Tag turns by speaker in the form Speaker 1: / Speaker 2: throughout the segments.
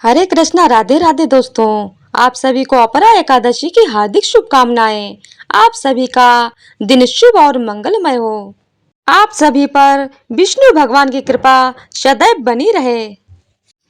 Speaker 1: हरे कृष्णा, राधे राधे दोस्तों। आप सभी को अपरा एकादशी की हार्दिक शुभकामनाएं। आप सभी का दिन शुभ और मंगलमय हो। आप सभी पर विष्णु भगवान की कृपा सदैव बनी रहे।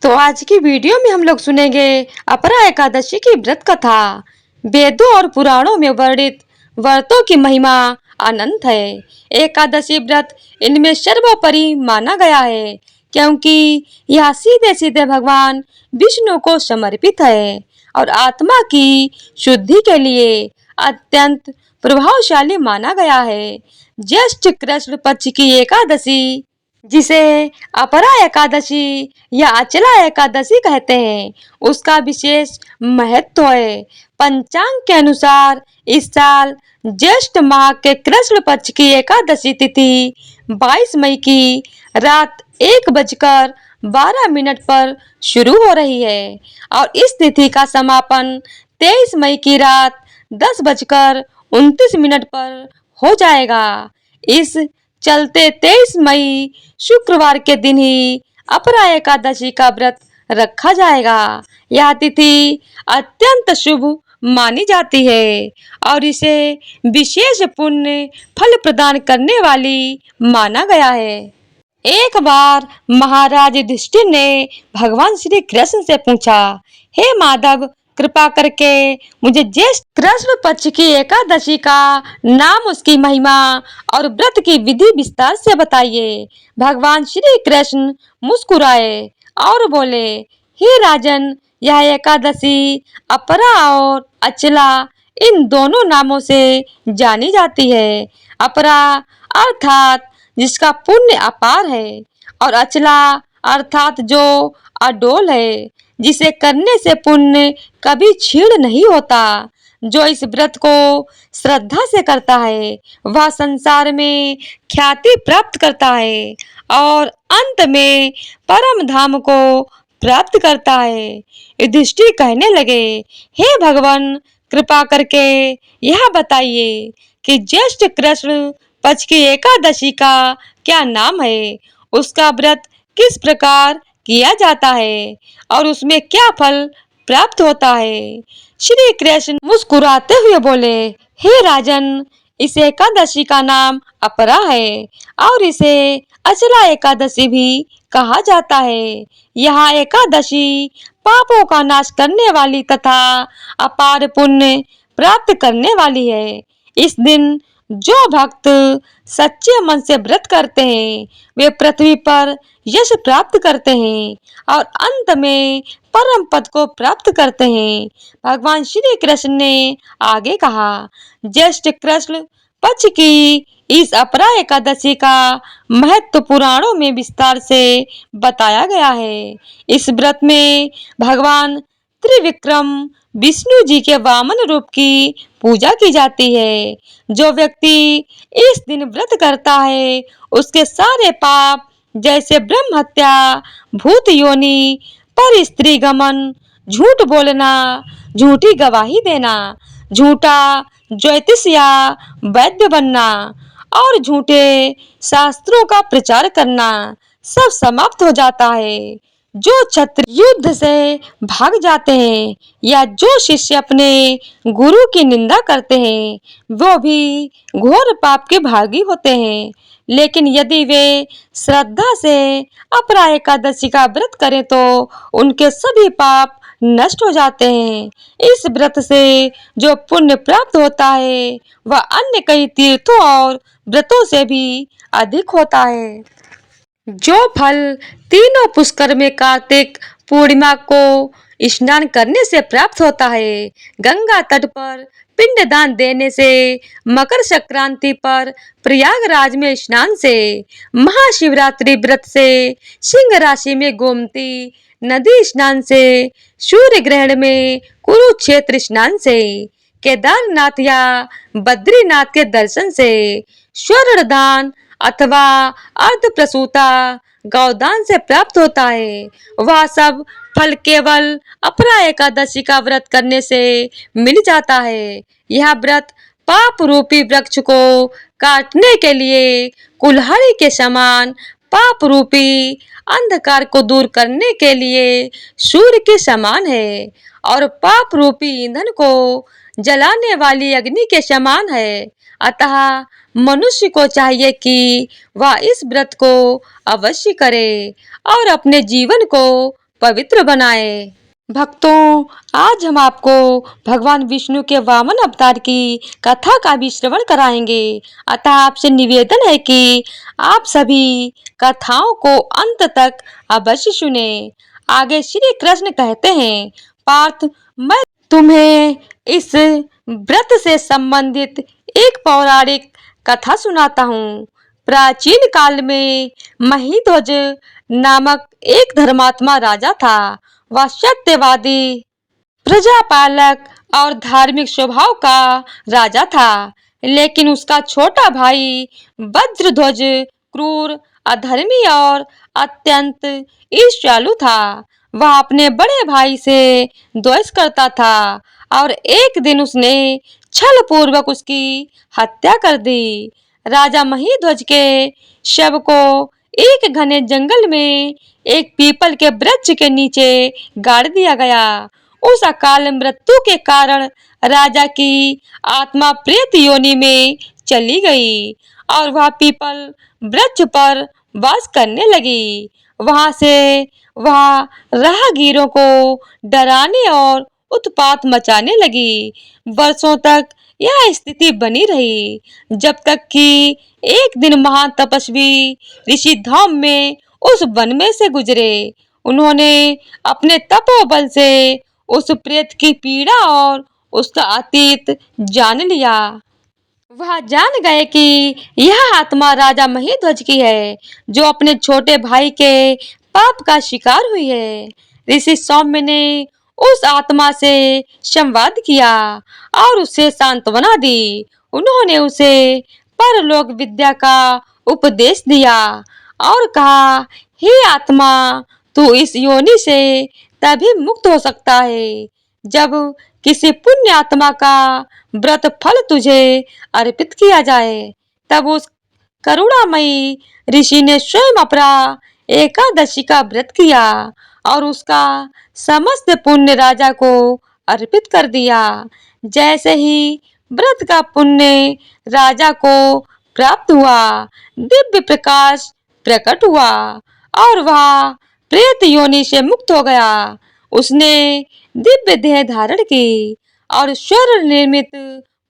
Speaker 1: तो आज की वीडियो में हम लोग सुनेंगे अपरा एकादशी की व्रत कथा। वेदों और पुराणों में वर्णित व्रतों की महिमा अनंत है। एकादशी व्रत इनमें सर्वोपरि माना गया है, क्योंकि यह सीधे सीधे भगवान विष्णु को समर्पित है और आत्मा की शुद्धि के लिए अत्यंत प्रभावशाली माना गया है। ज्येष्ठ कृष्ण पक्ष की एकादशी, जिसे अपरा एकादशी या अचला एकादशी कहते हैं, उसका विशेष महत्व है। पंचांग के अनुसार इस साल ज्येष्ठ माह के कृष्ण पक्ष की एकादशी तिथि 22 मई की रात 1:12 पर शुरू हो रही है और इस तिथि का समापन 23 मई की रात 10:29 पर हो जाएगा। इस चलते 23 मई शुक्रवार के दिन ही अपरा एकादशी का व्रत रखा जाएगा। यह तिथि अत्यंत शुभ मानी जाती है और इसे विशेष पुण्य फल प्रदान करने वाली माना गया है। एक बार महाराज युधिष्ठिर ने भगवान श्री कृष्ण से पूछा, हे माधव, कृपा करके मुझे ज्येष्ठ कृष्ण पक्ष की एकादशी का नाम, उसकी महिमा और व्रत की विधि विस्तार से बताइए। भगवान श्री कृष्ण मुस्कुराए और बोले, हे राजन, यह एकादशी अपरा और अचला इन दोनों नामों से जानी जाती है। अपरा अर्थात जिसका पुण्य अपार है और अचला अर्थात जो अडोल है, जिसे करने से पुण्य कभी क्षीण नहीं होता। जो इस व्रत को श्रद्धा से करता है वह संसार में ख्याति प्राप्त करता है और अंत में परम धाम को प्राप्त करता है। युधिष्ठिर कहने लगे, हे भगवान, कृपा करके यह बताइए कि ज्येष्ठ कृष्ण पक्ष की एकादशी का क्या नाम है, उसका व्रत किस प्रकार किया जाता है और उसमें क्या फल प्राप्त होता है। श्री कृष्ण मुस्कुराते हुए बोले, हे राजन, इस एकादशी का नाम अपरा है और इसे अचला एकादशी भी कहा जाता है। यह एकादशी पापों का नाश करने वाली तथा अपार पुण्य प्राप्त करने वाली है। इस दिन जो भक्त सच्चे मन से व्रत करते हैं वे पृथ्वी पर यश प्राप्त करते हैं और अंत में परम पद को प्राप्त करते हैं। भगवान श्री कृष्ण ने आगे कहा, ज्येष्ठ कृष्ण पक्ष की इस अपरा एकादशी का महत्व पुराणों में विस्तार से बताया गया है। इस व्रत में भगवान त्रिविक्रम विष्णु जी के वामन रूप की पूजा की जाती है। जो व्यक्ति इस दिन व्रत करता है उसके सारे पाप, जैसे ब्रह्म हत्या, भूत योनि, पर स्त्री गमन, झूठ बोलना, झूठी गवाही देना, झूठा ज्योतिष या वैद्य बनना और झूठे शास्त्रों का प्रचार करना, सब समाप्त हो जाता है। जो क्षत्रिय युद्ध से भाग जाते हैं या जो शिष्य अपने गुरु की निंदा करते हैं वो भी घोर पाप के भागी होते हैं। लेकिन यदि वे श्रद्धा से अपरा एकादशी का व्रत करें तो उनके सभी पाप नष्ट हो जाते हैं। इस व्रत से जो पुण्य प्राप्त होता है वह अन्य कई तीर्थों और व्रतों से भी अधिक होता है। जो फल तीनों पुष्कर में कार्तिक पूर्णिमा को स्नान करने से प्राप्त होता है, गंगा तट पर पिंडदान देने से, मकर संक्रांति पर प्रयागराज में स्नान से, महाशिवरात्रि व्रत से, सिंह राशि में गोमती नदी स्नान से, सूर्य ग्रहण में कुरुक्षेत्र स्नान से, केदारनाथ या बद्रीनाथ के दर्शन से, स्वर्ण दान अथवा अर्ध प्रसूता गौदान से प्राप्त होता है। वह सब फल केवल अपरा एकादशी का व्रत करने से मिल जाता है। यह व्रत पाप रूपी वृक्ष को काटने के लिए कुल्हाड़ी के समान पाप रूपी अंधकार को दूर करने के लिए सूर्य के समान है और पाप रूपी ईंधन को जलाने वाली अग्नि के समान है। अतः मनुष्य को चाहिए कि वह इस व्रत को अवश्य करे और अपने जीवन को पवित्र बनाए। भक्तों, आज हम आपको भगवान विष्णु के वामन अवतार की कथा का भी श्रवण कराएंगे। अतः आपसे निवेदन है कि आप सभी कथाओं को अंत तक अवश्य सुने। आगे श्री कृष्ण कहते हैं, पार्थ, मैं तुम्हें इस व्रत से संबंधित एक पौराणिक कथा सुनाता हूँ। प्राचीन काल में महिध्वज नामक एक धर्मात्मा राजा था। वह सत्यवादी, प्रजापालक और धार्मिक स्वभाव का राजा था। लेकिन उसका छोटा भाई वज्रध्वज क्रूर, अधर्मी और अत्यंत ईर्ष्यालु था। वह अपने बड़े भाई से द्वेष करता था और एक दिन उसने छल पूर्वक उसकी हत्या कर दी। राजा महिध्वज के शव को एक घने जंगल में एक पीपल के वृक्ष के नीचे गाड़ दिया गया। उस अकाल मृत्यु के कारण राजा की आत्मा प्रेत योनि में चली गई और वह पीपल वृक्ष पर वास करने लगी। वहां से वह राहगीरों को डराने और उत्पात मचाने लगी। वर्षों तक यह स्थिति बनी रही, जब तक कि एक दिन महान तपस्वी ऋषि धौम में उस वन में से गुजरे। उन्होंने अपने तपोबल से उस प्रेत की पीड़ा और उसका अतीत जान लिया। वह जान गए कि यह आत्मा राजा महिध्वज की है, जो अपने छोटे भाई के पाप का शिकार हुई है। ऋषि सौम्य ने उस आत्मा से संवाद किया और उसे सांत्वना दी। उन्होंने उसे परलोक विद्या का उपदेश दिया और कहा, हे आत्मा, तू इस योनि से तभी मुक्त हो सकता है जब किसी पुण्य आत्मा का व्रत फल तुझे अर्पित किया जाए। तब उस करुणामयी ऋषि ने स्वयं अपना एकादशी का व्रत किया और उसका समस्त पुण्य राजा को अर्पित कर दिया। जैसे ही व्रत का पुण्य राजा को प्राप्त हुआ, दिव्य प्रकाश प्रकट हुआ और वह प्रेत योनि से मुक्त हो गया। उसने दिव्य देह धारण की और स्वर्ग निर्मित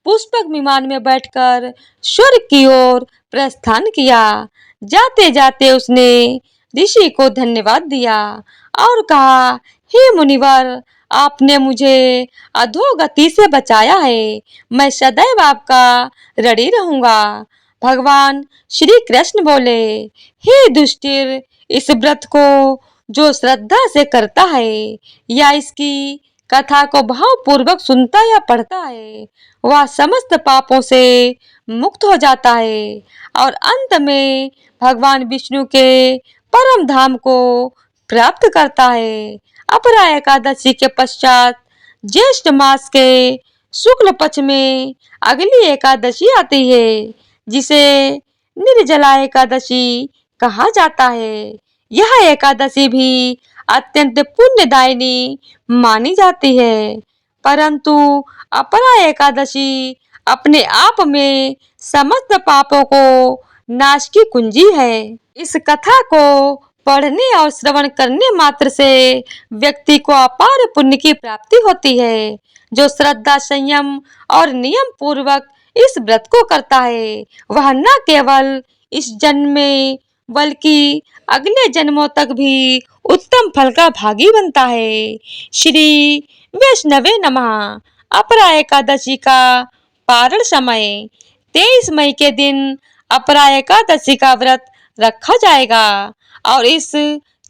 Speaker 1: पुष्पक विमान में बैठकर स्वर्ग की ओर प्रस्थान किया। जाते जाते उसने ऋषि को धन्यवाद दिया और कहा, हे मुनिवर, आपने मुझे अधोगति से बचाया है। मैं सदैव आपका ऋणी रहूंगा। भगवान श्री कृष्ण बोले, हे दुष्टिर, इस व्रत को जो श्रद्धा से करता है या इसकी कथा को भावपूर्वक सुनता या पढ़ता है, वह समस्त पापों से मुक्त हो जाता है और अंत में भगवान विष्णु के परम धाम को प्राप्त करता है। अपरा एकादशी के पश्चात ज्येष्ठ मास के शुक्ल पक्ष में अगली एकादशी आती है, जिसे निर्जला एकादशी कहा जाता है। यह एकादशी भी अत्यंत पुण्यदायिनी मानी जाती है, परंतु अपरा एकादशी अपने आप में समस्त पापों को नाश की कुंजी है। इस कथा को पढ़ने और श्रवण करने मात्र से व्यक्ति को अपार पुण्य की प्राप्ति होती है। जो श्रद्धा, संयम और नियम पूर्वक इस व्रत को करता है, वह न केवल इस जन्म में बल्कि अगले जन्मों तक भी उत्तम फल का भागी बनता है। श्री वैष्णवे नमः। अपरा एकादशी का पारण समय 23 मई के दिन अपरा एकादशी का व्रत रखा जाएगा और इस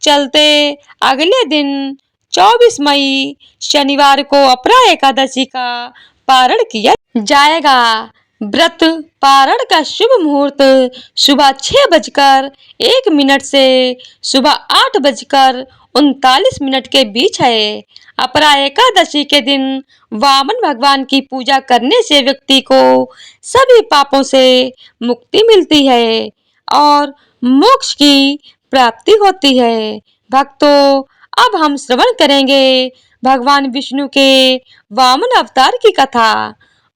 Speaker 1: चलते अगले दिन 24 मई शनिवार को अपरा एकादशी का पारण किया जाएगा। व्रत पारण का शुभ मुहूर्त सुबह 6:01 से सुबह 8:39 के बीच है। अपरा एकादशी के दिन वामन भगवान की पूजा करने से व्यक्ति को सभी पापों से मुक्ति मिलती है और मोक्ष की प्राप्ति होती है। भक्तों, अब हम श्रवण करेंगे भगवान विष्णु के वामन अवतार की कथा।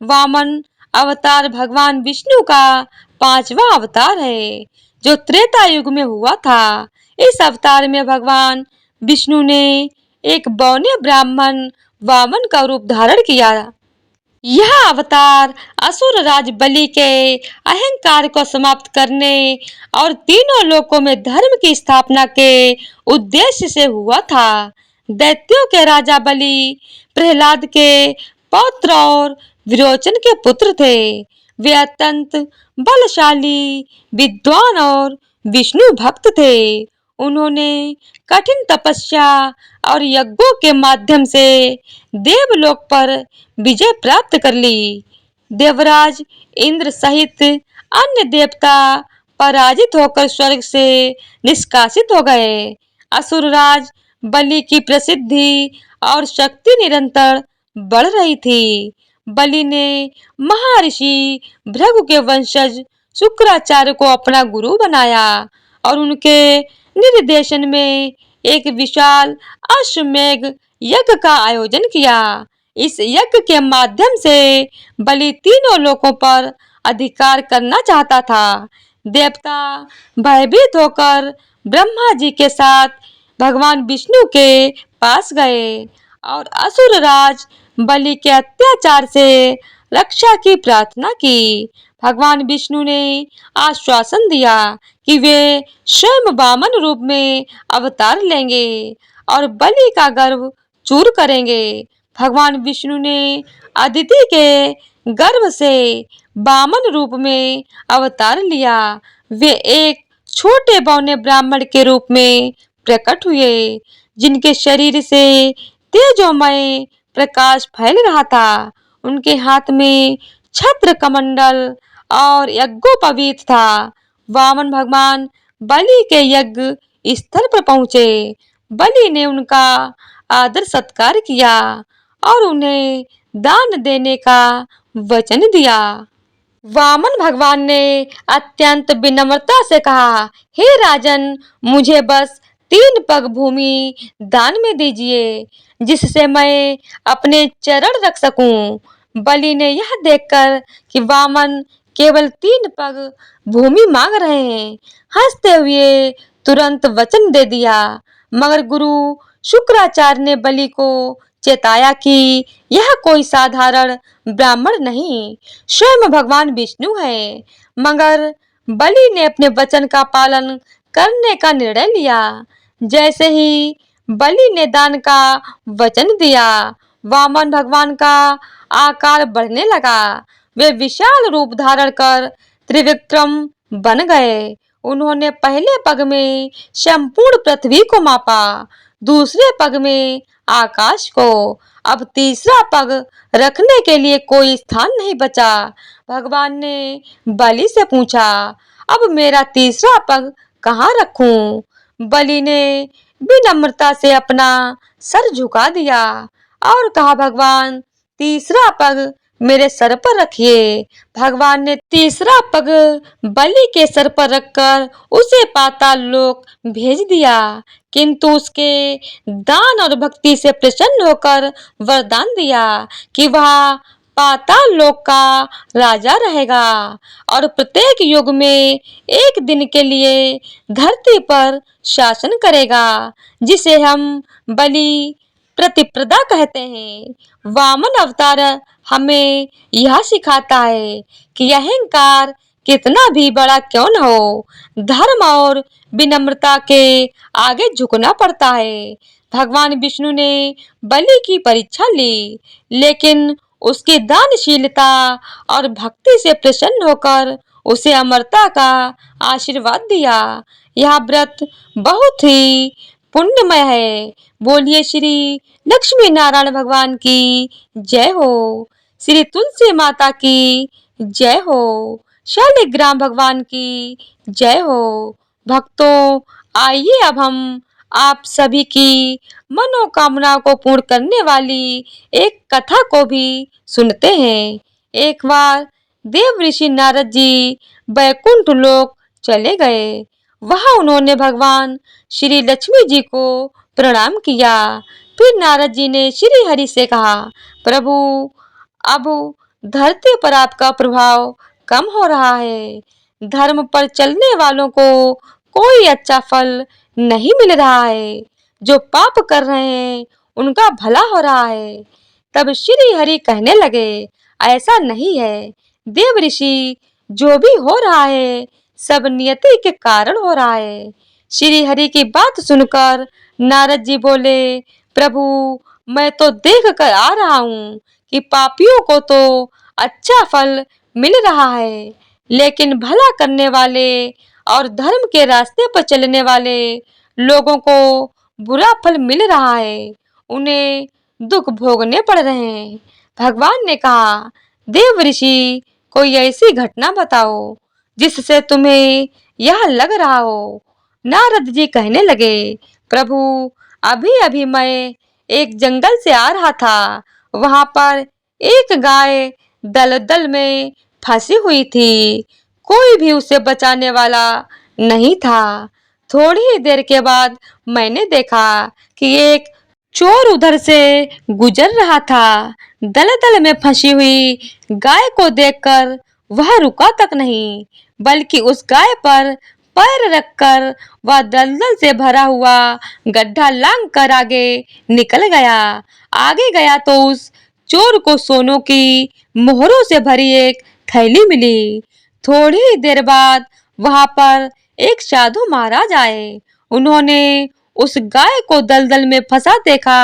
Speaker 1: वामन अवतार भगवान विष्णु का 5वां अवतार है, जो त्रेता युग में हुआ था। इस अवतार में भगवान विष्णु ने एक बौने ब्राह्मण वामन का रूप धारण किया। यह अवतार असुर राज बलि के अहंकार को समाप्त करने और तीनों लोकों में धर्म की स्थापना के उद्देश्य से हुआ था। दैत्यों के राजा बलि प्रहलाद के पौत्र और विरोचन के पुत्र थे। वे अत्यंत बलशाली, विद्वान और विष्णु भक्त थे। उन्होंने कठिन तपस्या और यज्ञों के माध्यम से देवलोक पर विजय प्राप्त कर ली। देवराज इंद्र सहित अन्य देवता पराजित होकर स्वर्ग से निष्कासित हो गए। असुरराज बलि की प्रसिद्धि और शक्ति निरंतर बढ़ रही थी। बलि ने महर्षि भृगु के वंशज शुक्राचार्य को अपना गुरु बनाया और उनके निर्देशन में एक विशाल अश्वमेध यज्ञ का आयोजन किया। इस यज्ञ के माध्यम से बलि तीनों लोकों पर अधिकार करना चाहता था। देवता भयभीत होकर ब्रह्मा जी के साथ भगवान विष्णु के पास गए और असुर राज बलि के अत्याचार से रक्षा की प्रार्थना की। भगवान विष्णु ने आश्वासन दिया कि वे स्वयं वामन रूप में अवतार लेंगे और बलि का गर्व चूर करेंगे। भगवान विष्णु ने अदिति के गर्भ से वामन रूप में अवतार लिया। वे एक छोटे बौने ब्राह्मण के रूप में प्रकट हुए, जिनके शरीर से तेजोमय प्रकाश फैल रहा था। उनके हाथ में छत्र कमंडल और यज्ञोपवीत था। वामन भगवान बलि के यज्ञ स्थल पर पहुंचे। बलि ने उनका आदर सत्कार किया और उन्हें दान देने का वचन दिया। वामन भगवान ने अत्यंत विनम्रता से कहा, हे राजन, मुझे बस 3 पग भूमि दान में दीजिए, जिससे मैं अपने चरण रख सकूं। बलि ने यह देखकर कि वामन केवल 3 पग भूमि मांग रहे हैं, हंसते हुए तुरंत वचन दे दिया। मगर गुरु शुक्राचार्य ने बलि को चेताया कि यह कोई साधारण ब्राह्मण नहीं, स्वयं भगवान विष्णु है। मगर बलि ने अपने वचन का पालन करने का निर्णय लिया। जैसे ही बलि ने दान का वचन दिया, वामन भगवान का आकार बढ़ने लगा। वे विशाल रूप धारण कर त्रिविक्रम बन गए। उन्होंने पहले पग में संपूर्ण पृथ्वी को मापा, दूसरे पग में आकाश को। अब तीसरा पग रखने के लिए कोई स्थान नहीं बचा। भगवान ने बलि से पूछा, अब मेरा तीसरा पग कहाँ रखूं? बलि ने विनम्रता से अपना सर झुका दिया और कहा, भगवान, तीसरा पग मेरे सर पर रखिए। भगवान ने तीसरा पग बलि के सर पर रखकर उसे पाताल लोक भेज दिया, किंतु उसके दान और भक्ति से प्रसन्न होकर वरदान दिया कि वह पाताल लोक का राजा रहेगा और प्रत्येक युग में एक दिन के लिए धरती पर शासन करेगा, जिसे हम बलि प्रतिप्रदा कहते हैं। वामन अवतार हमें यह सिखाता है कि अहंकार कितना भी बड़ा क्यों न हो, धर्म और विनम्रता के आगे झुकना पड़ता है। भगवान विष्णु ने बलि की परीक्षा ली, लेकिन उसकी दानशीलता और भक्ति से प्रसन्न होकर उसे अमरता का आशीर्वाद दिया। यह व्रत बहुत ही पुण्यमय है। बोलिए श्री लक्ष्मी नारायण भगवान की जय हो। श्री तुलसी माता की जय हो। शालिग्राम भगवान की जय हो। भक्तों, आइए अब हम आप सभी की मनोकामनाओं को पूर्ण करने वाली एक कथा को भी सुनते हैं। एक बार देव ऋषि नारद जी बैकुंठ लोक चले गए। वहां उन्होंने भगवान श्री लक्ष्मी जी को प्रणाम किया। फिर नारद जी ने श्री हरि से कहा, प्रभु, अब धरती पर आपका प्रभाव कम हो रहा है। धर्म पर चलने वालों को कोई अच्छा फल नहीं मिल रहा है। जो पाप कर रहे हैं उनका भला हो रहा है। तब श्री हरि कहने लगे, ऐसा नहीं है देव ऋषि, जो भी हो रहा है सब नियति के कारण हो रहा है। श्री हरि की बात सुनकर नारद जी बोले, प्रभु, मैं तो देख कर आ रहा हूँ कि पापियों को तो अच्छा फल मिल रहा है, लेकिन भला करने वाले और धर्म के रास्ते पर चलने वाले लोगों को बुरा फल मिल रहा है। उन्हें दुख भोगने पड़ रहे हैं। भगवान ने कहा, देव ऋषि, कोई ऐसी घटना बताओ जिससे तुम्हें यह लग रहा हो। नारद जी कहने लगे, प्रभु, अभी अभी मैं एक जंगल से आ रहा था। वहां पर एक गाय दलदल में फंसी हुई थी। कोई भी उसे बचाने वाला नहीं था। थोड़ी ही देर के बाद मैंने देखा कि एक चोर उधर से गुजर रहा था। दलदल में फंसी हुई गाय को देखकर वह रुका तक नहीं, बल्कि उस गाय पर पैर रखकर वह दलदल से भरा हुआ गड्ढा लांग कर आगे निकल गया। आगे गया तो उस चोर को सोनों की मोहरों से भरी एक थैली मिली। थोड़ी ही देर बाद वहां पर एक साधु महाराज आए। उन्होंने उस गाय को दलदल में फंसा देखा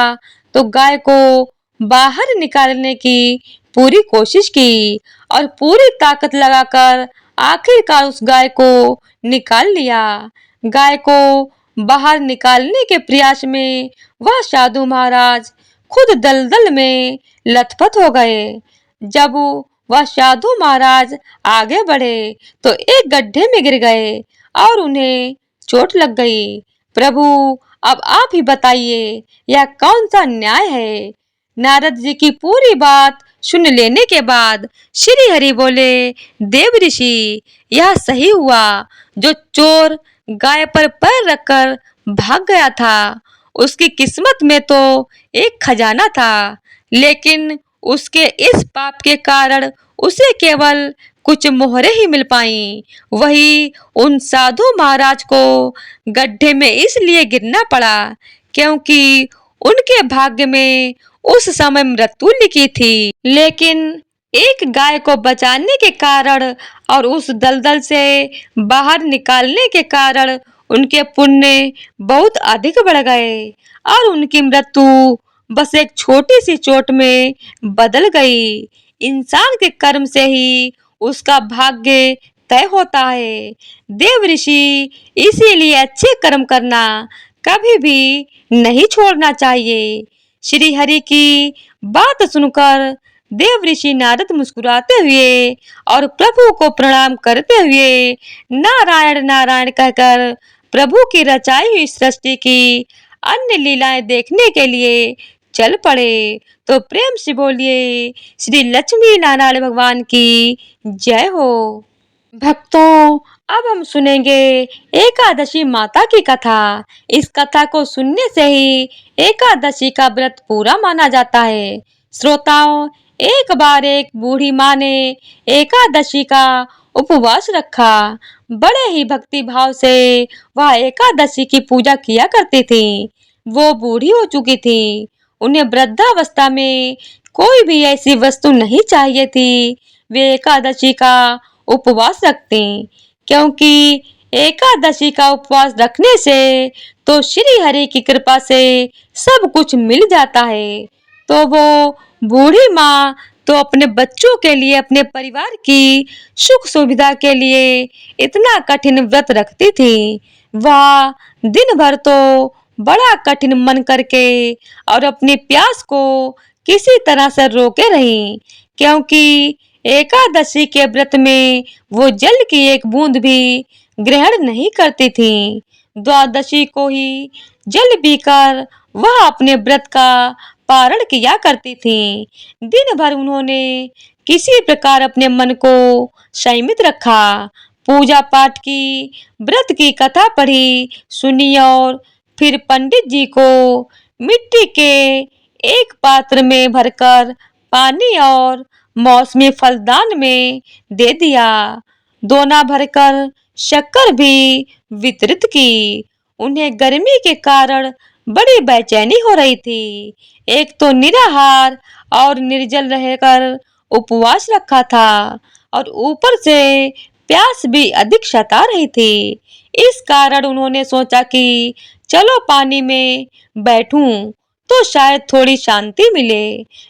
Speaker 1: तो गाय को बाहर निकालने की पूरी कोशिश की और पूरी ताकत लगाकर आखिरकार उस गाय को निकाल लिया। गाय को बाहर निकालने के प्रयास में वह साधु महाराज खुद दलदल में लथपथ हो गए। जब वह साधु महाराज आगे बढ़े तो एक गड्ढे में गिर गए और उन्हें चोट लग गई। प्रभु, अब आप ही बताइए, यह कौन सा न्याय है। नारद जी की पूरी बात सुन लेने के बाद श्री हरि बोले, देव ऋषि, यह सही हुआ। जो चोर गाय पर पैर रखकर भाग गया था, उसकी किस्मत में तो एक खजाना था, लेकिन उसके इस पाप के कारण उसे केवल कुछ मोहरे ही मिल पाई। वही उन साधु महाराज को गड्ढे में इसलिए गिरना पड़ा क्योंकि उनके भाग्य में उस समय मृत्यु लिखी थी। लेकिन एक गाय को बचाने के कारण और उस दलदल से बाहर निकालने के कारण उनके पुण्य बहुत अधिक बढ़ गए और उनकी मृत्यु बस एक छोटी सी चोट में बदल गई। इंसान के कर्म से ही उसका भाग्य तय होता है देव ऋषि, इसीलिए अच्छे कर्म करना कभी भी नहीं छोड़ना चाहिए। श्री हरि की बात सुनकर देव ऋषि नारद मुस्कुराते हुए और प्रभु को प्रणाम करते हुए नारायण नारायण कहकर प्रभु की रचाई हुई सृष्टि की अन्य लीलाएं देखने के लिए चल पड़े। तो प्रेम से बोलिए श्री लक्ष्मी नारायण भगवान की जय हो। भक्तों, अब हम सुनेंगे एकादशी माता की कथा। इस कथा को सुनने से ही एकादशी का व्रत पूरा माना जाता है। श्रोताओं, एक बार एक बूढ़ी माँ ने एकादशी का उपवास रखा। बड़े ही भक्ति भाव से वह एकादशी की पूजा किया करती थी। वो बूढ़ी हो चुकी थी। उन्हें वृद्धावस्था में कोई भी ऐसी वस्तु नहीं चाहिए थी। वे एकादशी का उपवास रखते, क्योंकि एकादशी का उपवास रखने से तो श्री हरि की कृपा से सब कुछ मिल जाता है। तो वो बूढ़ी माँ तो अपने बच्चों के लिए, अपने परिवार की सुख सुविधा के लिए इतना कठिन व्रत रखती थी। वह दिन भर तो बड़ा कठिन मन करके और अपनी प्यास को किसी तरह से रोके रही, क्योंकि एकादशी के व्रत में वो जल की एक बूंद भी ग्रहण नहीं करती थी। द्वादशी को ही जल पीकर वह अपने व्रत का पारण किया करती थी। दिन भर उन्होंने किसी प्रकार अपने मन को संयमित रखा। पूजा पाठ की, व्रत की कथा पढ़ी सुनी और फिर पंडित जी को मिट्टी के एक पात्र में भरकर पानी और मौसमी फलदान में दे दिया। दोना भरकर शक्कर भी वितरित की। उन्हें गर्मी के कारण बड़ी बेचैनी हो रही थी। एक तो निराहार और निर्जल रहकर उपवास रखा था और ऊपर से प्यास भी अधिक सता रही थी। इस कारण उन्होंने सोचा कि चलो पानी में बैठूं तो शायद थोड़ी शांति मिले।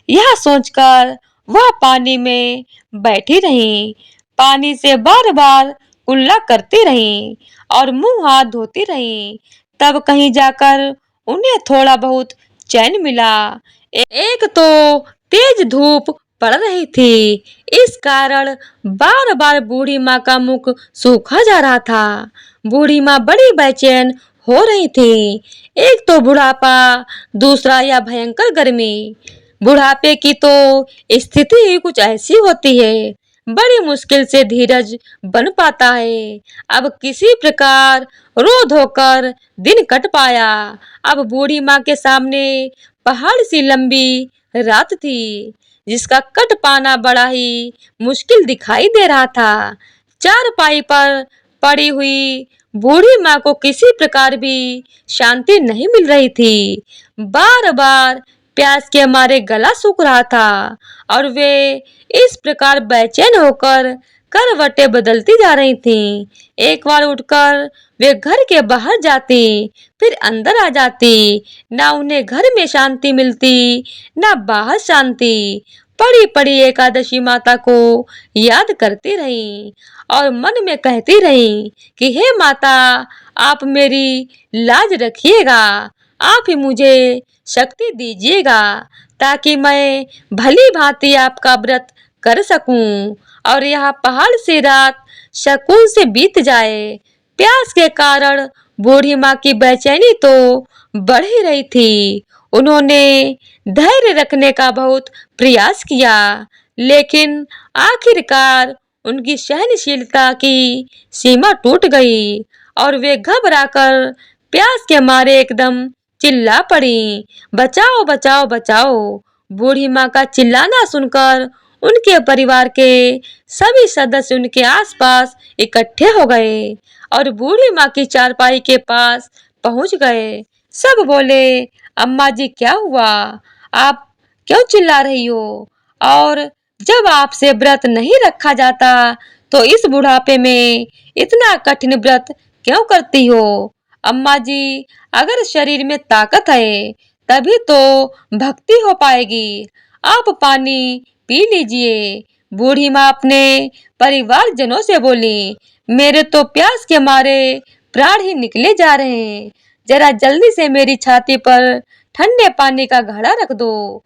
Speaker 1: यह सोचकर वह पानी में बैठी रहीं। पानी से बार बार कुल्ला करती रहीं और मुंह हाथ धोती रहीं। तब कहीं जाकर उन्हें थोड़ा बहुत चैन मिला। एक तो तेज धूप पड़ रही थी, इस कारण बार बार बूढ़ी माँ का मुख सूखा जा रहा था। बूढ़ी माँ बड़ी बेचैन हो रही थी। एक तो बुढ़ापा, दूसरा यह भयंकर गर्मी। बुढ़ापे की तो स्थिति ही कुछ ऐसी होती है, बड़ी मुश्किल से धीरज बन पाता है। अब किसी प्रकार रो धोकर दिन कट पाया। अब बूढ़ी माँ के सामने पहाड़ सी लंबी रात थी, जिसका कट पाना बड़ा ही मुश्किल दिखाई दे रहा था। चारपाई पर पड़ी हुई बूढ़ी माँ को किसी प्रकार भी शांति नहीं मिल रही थी। बार बार प्यास के मारे गला सूख रहा था और वे इस प्रकार बेचैन होकर करवटें बदलती जा रही थीं। एक बार उठकर वे घर के बाहर जाती, फिर अंदर आ जाती। ना उन्हें घर में शांति मिलती, ना बाहर शांति। पड़ी पड़ी एकादशी माता को याद करती रही और मन में कहती रही कि हे माता, आप मेरी लाज रखिएगा, आप ही मुझे शक्ति दीजिएगा ताकि मैं भली भांति आपका व्रत कर सकूं और यह पहाड़ से रात सुकून से बीत जाए। प्यास के कारण बूढ़ी माँ की बेचैनी तो बढ़ ही रही थी। उन्होंने धैर्य रखने का बहुत प्रयास किया, लेकिन आखिरकार उनकी सहनशीलता की सीमा टूट गई और वे घबराकर प्यास के मारे एकदम चिल्ला पड़ी, बचाओ बचाओ बचाओ। बूढ़ी माँ का चिल्लाना सुनकर उनके परिवार के सभी सदस्य उनके आसपास इकट्ठे हो गए और बूढ़ी माँ की चारपाई के पास पहुंच गए। सब बोले, अम्मा जी क्या हुआ? आप क्यों चिल्ला रही हो? और जब आपसे व्रत नहीं रखा जाता तो इस बुढ़ापे में इतना कठिन व्रत क्यों करती हो? अम्मा जी, अगर शरीर में ताकत है तभी तो भक्ति हो पाएगी। आप पानी पी लीजिए। बूढ़ी माँ अपने परिवारजनों से बोली, मेरे तो प्यास के मारे प्राण ही निकले जा रहे हैं। जरा जल्दी से मेरी छाती पर ठंडे पानी का घड़ा रख दो।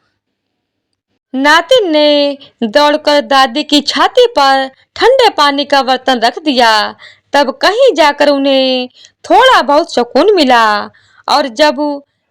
Speaker 1: नातिन ने दौड़कर दादी की छाती पर ठंडे पानी का बर्तन रख दिया। तब कहीं जाकर उन्हें थोड़ा बहुत सुकून मिला और जब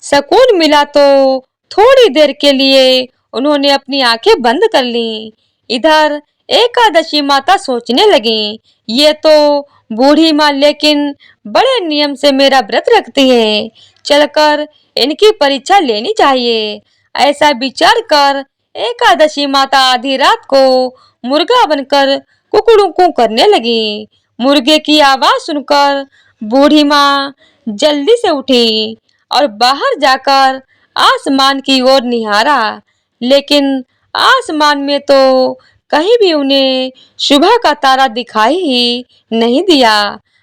Speaker 1: सुकून मिला तो थोड़ी देर के लिए उन्होंने अपनी आंखें बंद कर लीं। इधर एकादशी माता सोचने लगी, ये तो बूढ़ी माँ लेकिन बड़े नियम से मेरा व्रत रखती है, चलकर इनकी परीक्षा लेनी चाहिए। ऐसा विचार कर एकादशी माता आधी रात को मुर्गा बनकर कुकड़ू करने लगी। मुर्गे की आवाज सुनकर बूढ़ी माँ जल्दी से उठी और बाहर जाकर आसमान की ओर निहारा, लेकिन आसमान में तो कहीं भी उन्हें सुबह का तारा दिखाई ही नहीं दिया।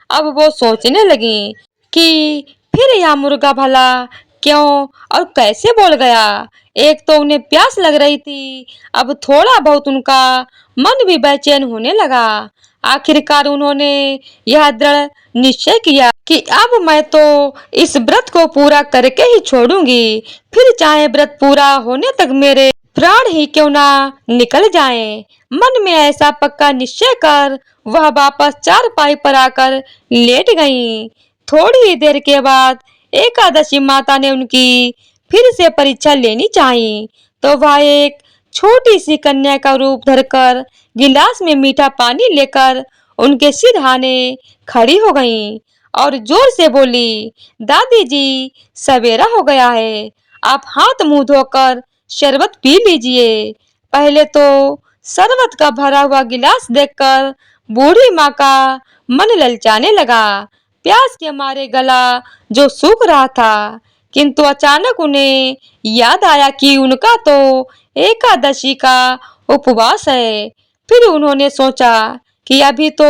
Speaker 1: अब वो सोचने लगी कि फिर यह मुर्गा भला क्यों और कैसे बोल गया। एक तो उन्हें प्यास लग रही थी, अब थोड़ा बहुत उनका मन भी बेचैन होने लगा। आखिरकार उन्होंने यह दृढ़ निश्चय किया कि अब मैं तो इस व्रत को पूरा करके ही छोड़ूंगी, फिर चाहे व्रत पूरा होने तक मेरे प्राण ही क्यों ना निकल जाएं। मन में ऐसा पक्का निश्चय कर वह वापस चारपाई पर आकर लेट गईं। थोड़ी ही देर के बाद एकादशी माता ने उनकी फिर से परीक्षा लेनी चाहिए तो वह एक छोटी सी कन्या का रूप धरकर गिलास में मीठा पानी लेकर उनके सिरहाने खड़ी हो गईं और जोर से बोली, दादी जी, सवेरा हो गया है, आप हाथ मुंह धोकर शरबत पी लीजिए। पहले तो शरबत का भरा हुआ गिलास देखकर बूढ़ी माँ का मन ललचाने लगा। प्यास के मारे गला जो सूख रहा था, किंतु अचानक उन्हें याद आया कि उनका तो एकादशी का उपवास है। फिर उन्होंने सोचा कि अभी तो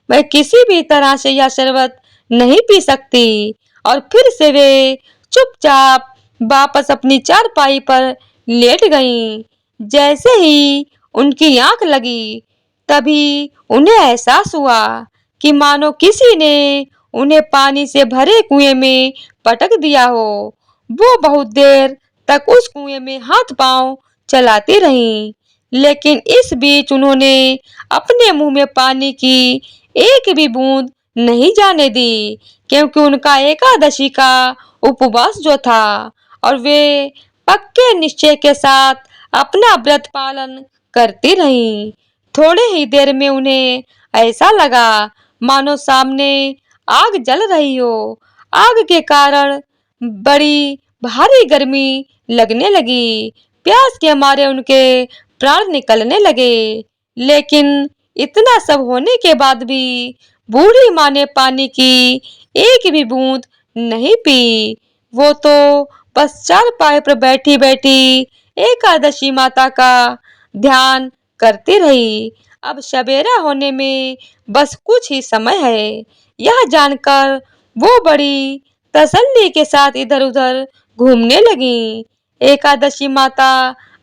Speaker 1: मैं किसी भी तरह से यह शरबत नहीं पी सकती, और फिर से वे चुपचाप वापस अपनी चारपाई पर लेट गईं। जैसे ही उनकी आंख लगी, तभी उन्हें एहसास हुआ कि मानो किसी ने उन्हें पानी से भरे कुएं में पटक दिया हो। वो बहुत देर तक उस कुएं में हाथ पांव चलाती रहीं, लेकिन इस बीच उन्होंने अपने मुंह में पानी की एक भी बूंद नहीं जाने दी, क्योंकि उनका एकादशी का उपवास जो था, और वे पक्के निश्चय के साथ अपना व्रत पालन करती रहीं। थोड़े ही देर में उन्हें ऐसा लगा मानो सामने आग जल रही हो। आग के कारण बड़ी भारी गर्मी लगने लगी। प्यास के मारे उनके प्राण निकलने लगे। लेकिन इतना सब होने के बाद भी बूढ़ी माँ ने पानी की एक भी बूंद नहीं पी। वो तो बस चारपाई पर बैठी बैठी एकादशी माता का ध्यान करती रही। अब सवेरा होने में बस कुछ ही समय है, यह जानकर वो बड़ी तसल्ली के साथ इधर उधर घूमने लगी। एकादशी माता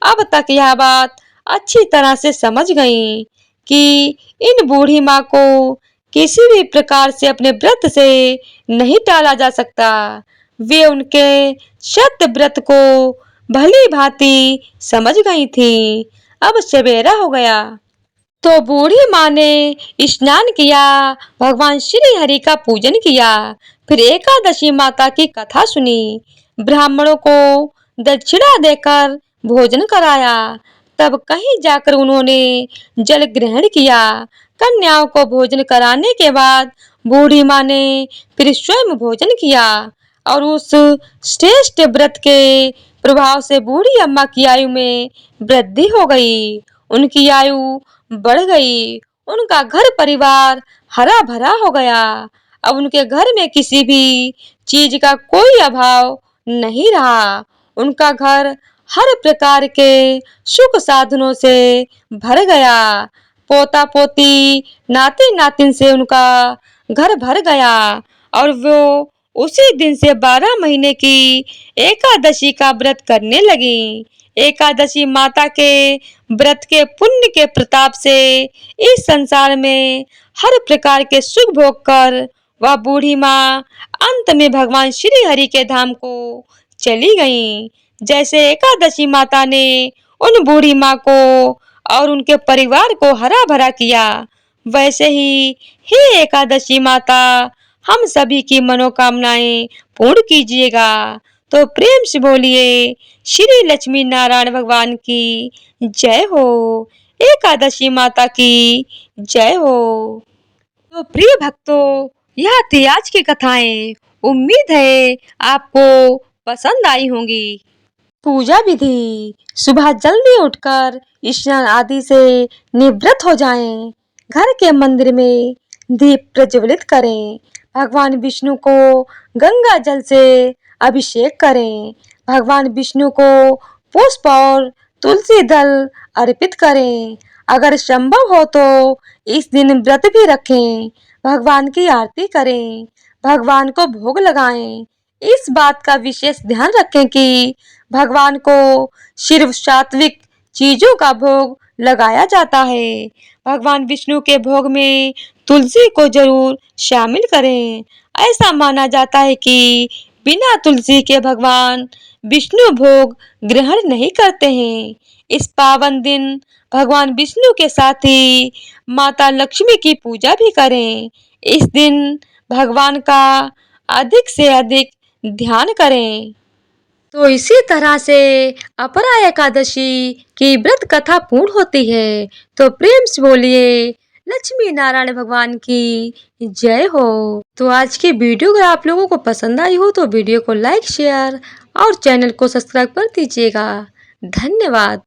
Speaker 1: अब तक यह बात अच्छी तरह से समझ गईं कि इन बूढ़ी माँ को किसी भी प्रकार से अपने व्रत से नहीं टाला जा सकता। वे उनके सत्य व्रत को भली भांति समझ गई थी। अब सवेरा हो गया तो बूढ़ी माँ ने स्नान किया, भगवान श्री हरि का पूजन किया, फिर एकादशी माता की कथा सुनी, ब्राह्मणों को दक्षिणा देकर भोजन कराया। तब कहीं जाकर उन्होंने जल ग्रहण किया। कन्याओं को भोजन कराने के बाद बूढ़ी माँ ने फिर स्वयं भोजन किया, और उस श्रेष्ठ व्रत के प्रभाव से बूढ़ी अम्मा की आयु में वृद्धि हो गई। उनकी आयु बढ़ गई। उनका घर परिवार हरा भरा हो गया। अब उनके घर में किसी भी चीज का कोई अभाव नहीं रहा। उनका घर हर प्रकार के सुख साधनों से भर गया। पोता पोती नाती नातिन से उनका घर भर गया, और वो उसी दिन से 12 महीने की एकादशी का व्रत करने लगी। एकादशी माता के व्रत के पुण्य के प्रताप से इस संसार में हर प्रकार के सुख भोग कर वह बूढ़ी माँ अंत में भगवान श्री हरि के धाम को चली गईं। जैसे एकादशी माता ने उन बूढ़ी माँ को और उनके परिवार को हरा भरा किया, वैसे ही हे एकादशी माता, हम सभी की मनोकामनाएं पूर्ण कीजिएगा। तो प्रेम से बोलिए श्री लक्ष्मी नारायण भगवान की जय हो, एकादशी माता की जय हो। तो प्रिय भक्तों, यह थी आज की कथाएं। उम्मीद है आपको पसंद आई होंगी। पूजा विधि: सुबह जल्दी उठकर स्नान आदि से निवृत्त हो जाएं। घर के मंदिर में दीप प्रज्वलित करें। भगवान विष्णु को गंगा जल से अभिषेक करें। भगवान विष्णु को पुष्प और तुलसी दल अर्पित करें। अगर संभव हो तो इस दिन व्रत भी रखें। भगवान की आरती करें। भगवान को भोग लगाएं। इस बात का विशेष ध्यान रखें कि भगवान को सिर्फ सात्विक चीजों का भोग लगाया जाता है। भगवान विष्णु के भोग में तुलसी को जरूर शामिल करें। ऐसा माना जाता है कि बिना तुलसी के भगवान विष्णु भोग ग्रहण नहीं करते हैं। इस पावन दिन भगवान विष्णु के साथ ही माता लक्ष्मी की पूजा भी करें। इस दिन भगवान का अधिक से अधिक ध्यान करें। तो इसी तरह से अपरा एकादशी की व्रत कथा पूर्ण होती है। तो प्रेम से बोलिए लक्ष्मी नारायण भगवान की जय हो। तो आज की वीडियो अगर आप लोगों को पसंद आई हो तो वीडियो को लाइक शेयर और चैनल को सब्सक्राइब कर दीजिएगा। धन्यवाद।